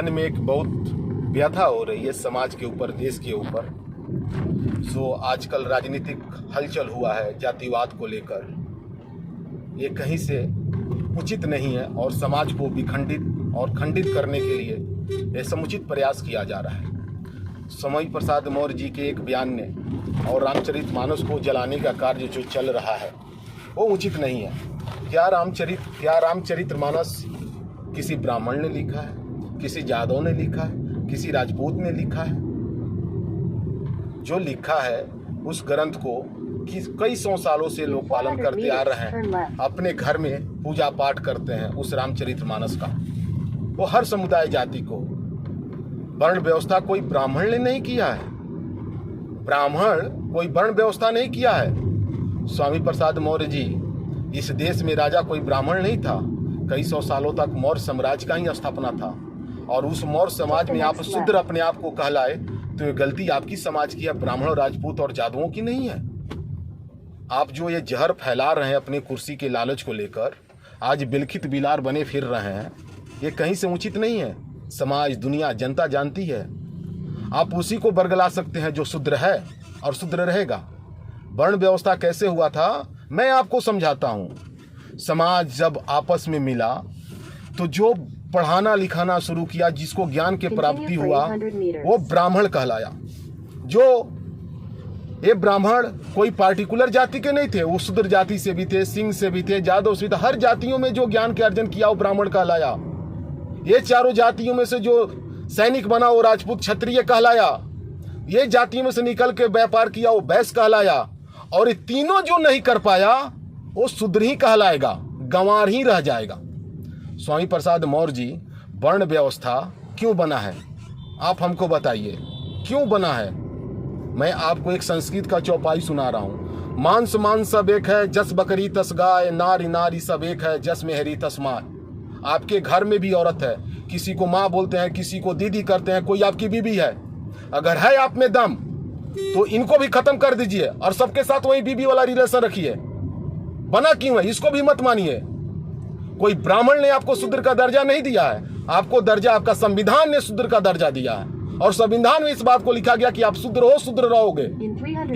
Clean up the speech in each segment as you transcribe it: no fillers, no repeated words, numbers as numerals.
मन में एक बहुत व्यथा हो रही है समाज के ऊपर, देश के ऊपर। आजकल राजनीतिक हलचल हुआ है जातिवाद को लेकर। ये कहीं से उचित नहीं है और समाज को विखंडित और खंडित करने के लिए यह समुचित प्रयास किया जा रहा है। स्वामी प्रसाद मौर्य जी के एक बयान ने और रामचरितमानस को जलाने का कार्य जो चल रहा है वो उचित नहीं है। क्या रामचरितमानस किसी ब्राह्मण ने लिखा है, किसी यादव ने लिखा है, किसी राजपूत ने लिखा है? जो लिखा है उस ग्रंथ को कई सौ सालों से लोग पालन करते आ रहे हैं, अपने घर में पूजा पाठ करते हैं उस रामचरितमानस का। वो हर समुदाय जाति को, वर्ण व्यवस्था कोई ब्राह्मण ने नहीं किया है, कोई वर्ण व्यवस्था नहीं किया है। स्वामी प्रसाद मौर्य जी, इस देश में राजा कोई ब्राह्मण नहीं था। कई सौ सालों तक मौर्य साम्राज्य का ही स्थापना था और उस मौर्य समाज में आप शूद्र अपने आप को कहलाए तो ये गलती आपकी समाज की है, ब्राह्मण, राजपूत और जादुओं की नहीं है। आप जो ये जहर फैला रहे हैं अपने कुर्सी के लालच को लेकर, आज बिलखित बिलार बने फिर रहे हैं, ये कहीं से उचित नहीं है। समाज, दुनिया, जनता जानती है। आप उसी को बरगला सकते हैं जो शूद्र है और शूद्र रहेगा। वर्ण व्यवस्था कैसे हुआ था मैं आपको समझाता हूँ। समाज जब आपस में मिला तो जो पढ़ाना लिखाना शुरू किया, जिसको ज्ञान के प्राप्ति हुआ, वो ब्राह्मण कहलाया। जो ये ब्राह्मण कोई पार्टिकुलर जाति के नहीं थे, वो शूद्र जाति से भी थे, सिंह से भी थे, जादव से भी थे। हर जातियों में जो ज्ञान के अर्जन किया वो ब्राह्मण कहलाया। ये चारों जातियों में से जो सैनिक बना वो राजपूत क्षत्रिय कहलाया। ये जातियों में से निकल के व्यापार किया वो वैश्य कहलाया। और ये तीनों जो नहीं कर पाया वो शूद्र ही कहलाएगा, गंवार ही रह जाएगा। स्वामी प्रसाद मौर्य जी, वर्ण व्यवस्था क्यों बना है आप हमको बताइए, क्यों बना है? मैं आपको एक संस्कृत का चौपाई सुना रहा हूँ। मांस मांस सब एक है, जस बकरी तस गाय, नारी नारी सब एक है, जस मेहरी तस माय। आपके घर में भी औरत है, किसी को माँ बोलते हैं, किसी को दीदी करते हैं, कोई आपकी बीबी है। अगर है आप में दम तो इनको भी खत्म कर दीजिए और सबके साथ वही बीबी वाला रिलेशन रखिए। बना क्यों है, इसको भी मत मानिए। कोई ब्राह्मण ने आपको शूद्र का दर्जा नहीं दिया है, आपको दर्जा आपका संविधान ने शूद्र का दर्जा दिया है और संविधान में इस बात को लिखा गया कि आप शूद्र हो, शूद्र रहोगे।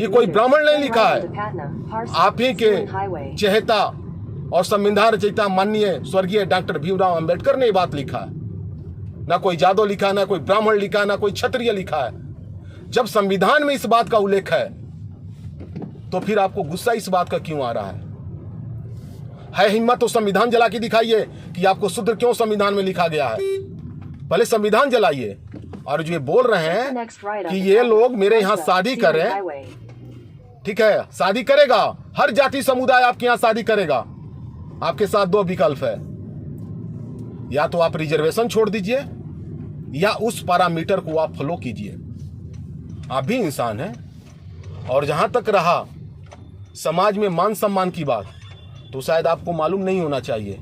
ये कोई ब्राह्मण नहीं लिखा है, आप ही के चहेता और संविधान रचयिता माननीय स्वर्गीय डॉक्टर भीमराव अंबेडकर ने ये बात लिखा है। ना कोई जादव लिखा, ना कोई ब्राह्मण लिखा, ना कोई क्षत्रिय लिखा है। जब संविधान में इस बात का उल्लेख है तो फिर आपको गुस्सा इस बात का क्यों आ रहा है? हिम्मत तो संविधान जला के दिखाइए कि आपको शूद्र क्यों संविधान में लिखा गया है। पहले संविधान जलाइए। और जो ये बोल रहे हैं कि ये लोग मेरे यहाँ शादी करें, ठीक है, शादी करेगा, हर जाति समुदाय आपके यहाँ शादी करेगा। आपके साथ दो विकल्प है, या तो आप रिजर्वेशन छोड़ दीजिए या उस पैरामीटर को आप फॉलो कीजिए। आप भी इंसान हैं। और जहां तक रहा समाज में मान सम्मान की बात, तो शायद आपको मालूम नहीं होना चाहिए।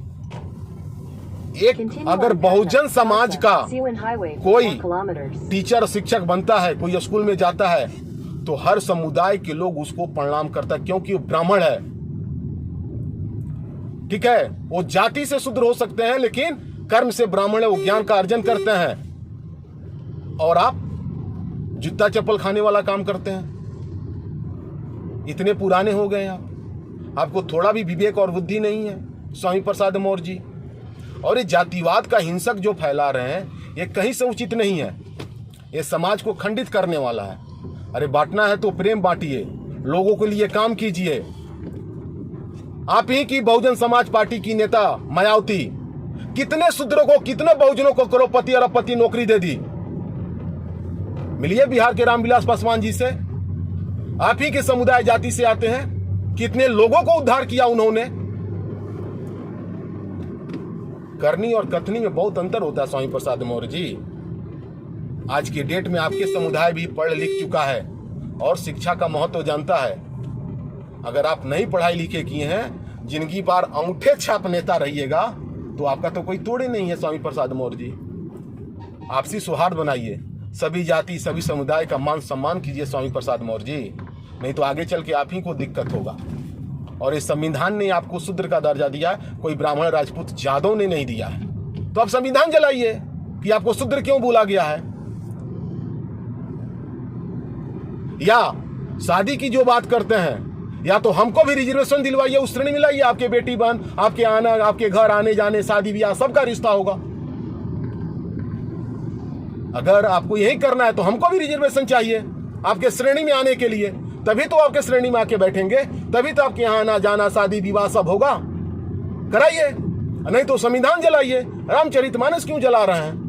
एक अगर बहुजन समाज का कोई टीचर, शिक्षक बनता है, कोई स्कूल में जाता है, तो हर समुदाय के लोग उसको प्रणाम करता है, क्योंकि वो ब्राह्मण है। ठीक है, वो जाति से शूद्र हो सकते हैं लेकिन कर्म से ब्राह्मण है, वो ज्ञान का अर्जन करते हैं। और आप जूता चप्पल खाने वाला काम करते हैं। इतने पुराने हो गए आपको थोड़ा भी विवेक और बुद्धि नहीं है, स्वामी प्रसाद मौर्य जी। और ये जातिवाद का हिंसक जो फैला रहे हैं ये कहीं से उचित नहीं है। ये समाज को खंडित करने वाला है। अरे बांटना है तो प्रेम बांटिए, लोगों के लिए काम कीजिए। आप ही की बहुजन समाज पार्टी की नेता मायावती कितने शूद्रों को, कितने बहुजनों को करोड़पति अरबपति नौकरी दे दी। मिलिए बिहार के रामविलास पासवान जी से, आप ही के समुदाय जाति से आते हैं, कितने लोगों को उद्धार किया उन्होंने। करनी और कथनी में बहुत अंतर होता है स्वामी प्रसाद मौर्य जी। आज की डेट में आपके समुदाय भी पढ़ लिख चुका है और शिक्षा का महत्व जानता है। अगर आप नहीं पढ़ाई लिखे किए हैं, जिंदगी भर अंगूठे छाप नेता रहिएगा, तो आपका तो कोई तोड़े नहीं है स्वामी प्रसाद मौर्य जी। आपसी सौहार्द बनाइए, सभी जाति सभी समुदाय का मान सम्मान कीजिए स्वामी प्रसाद मौर्य जी, नहीं तो आगे चल के आप ही को दिक्कत होगा। और इस संविधान ने आपको शूद्र का दर्जा दिया है, कोई ब्राह्मण, राजपूत, जादव ने नहीं दिया है। तो आप संविधान जलाइए। कि आपको शूद्र क्यों बोला गया है। या शादी की जो बात करते हैं, या तो हमको भी रिजर्वेशन दिलवाइए, उस श्रेणी में लाइए, आपके बेटी बहन, आपके आना, आपके घर आने जाने, शादी ब्याह सबका रिश्ता होगा। अगर आपको यही करना है तो हमको भी रिजर्वेशन चाहिए आपके श्रेणी में आने के लिए, तभी तो आपके श्रेणी में आके बैठेंगे, तभी तो आपके यहाँ आना जाना शादी विवाह सब होगा। कराइए, नहीं तो संविधान जलाइए। रामचरितमानस क्यों जला रहे हैं?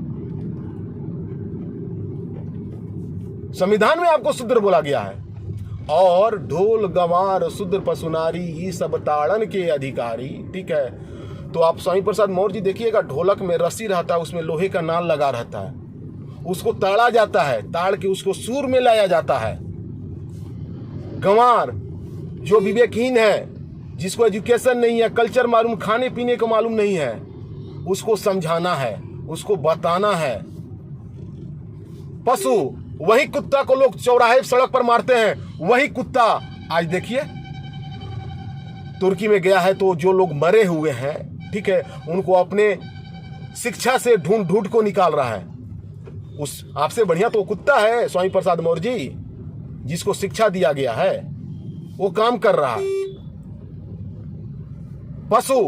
संविधान में आपको शूद्र बोला गया है। और ढोल गंवार शूद्र पशुनारी ये सब ताड़न के अधिकारी। ठीक है, तो आप स्वामी प्रसाद मौर्य जी देखिएगा, ढोलक में रस्सी रहता है, उसमें लोहे का नाल लगा रहता है, उसको ताड़ा जाता है, ताड़ के उसको सुर में लाया जाता है। गंवार जो विवेकहीन है, जिसको एजुकेशन नहीं है, कल्चर मालूम, खाने पीने को मालूम नहीं है, उसको समझाना है, उसको बताना है। पशु, वही कुत्ता को लोग चौराहे सड़क पर मारते हैं, वही कुत्ता आज देखिए तुर्की में गया है, तो जो लोग मरे हुए हैं, ठीक है, उनको अपने शिक्षा से ढूंढ ढूंढ को निकाल रहा है। उस आपसे बढ़िया तो कुत्ता है स्वामी प्रसाद मौर्य जी, जिसको शिक्षा दिया गया है, वो काम कर रहा है। पशु,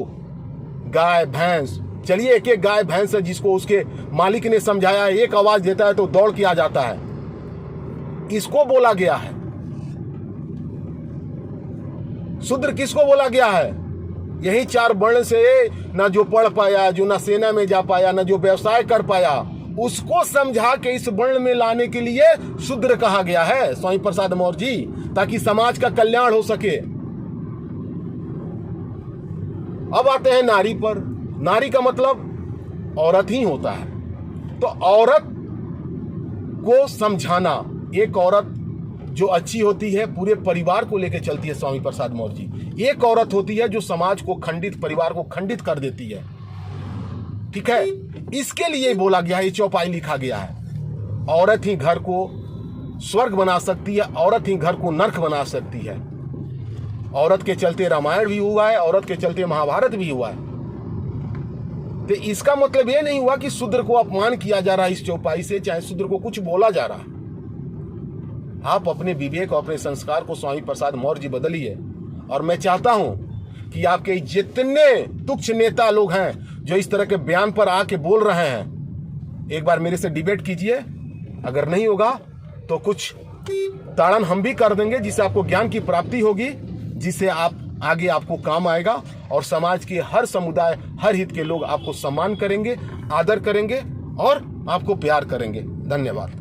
गाय भैंस, चलिए एक एक गाय भैंस है जिसको उसके मालिक ने समझाया है, एक आवाज देता है तो दौड़ के आ जाता है, इसको बोला गया है। शूद्र किसको बोला गया है? यही 4 वर्ण से ना जो पढ़ पाया, जो ना सेना में जा पाया, ना जो व्यवसाय कर पाया, उसको समझा के इस वर्ण में लाने के लिए शूद्र कहा गया है स्वामी प्रसाद मौर्य जी, ताकि समाज का कल्याण हो सके। अब आते हैं नारी पर। नारी का मतलब औरत ही होता है। तो औरत को समझाना, एक औरत जो अच्छी होती है पूरे परिवार को लेकर चलती है स्वामी प्रसाद मौर्य जी। एक औरत होती है जो समाज को खंडित, परिवार को खंडित कर देती है। ठीक है, इसके लिए बोला गया है, ये चौपाई लिखा गया है। औरत ही घर को स्वर्ग बना सकती है, औरत ही घर को नर्क बना सकती है। औरत के चलते रामायण भी हुआ है, औरत के चलते महाभारत भी हुआ है। तो इसका मतलब ये नहीं हुआ कि शूद्र को अपमान किया जा रहा है इस चौपाई से, चाहे शूद्र को कुछ बोला जा रहा है। आप अपने विवेक और अपने संस्कार को स्वामी प्रसाद मौर्य जी बदलिए। और मैं चाहता हूं कि आपके जितने तुच्छ नेता लोग हैं जो इस तरह के बयान पर आके बोल रहे हैं, एक बार मेरे से डिबेट कीजिए। अगर नहीं होगा तो कुछ ताड़न हम भी कर देंगे, जिससे आपको ज्ञान की प्राप्ति होगी, जिससे आप आगे आपको काम आएगा और समाज के हर समुदाय, हर हित के लोग आपको सम्मान करेंगे, आदर करेंगे और आपको प्यार करेंगे। धन्यवाद।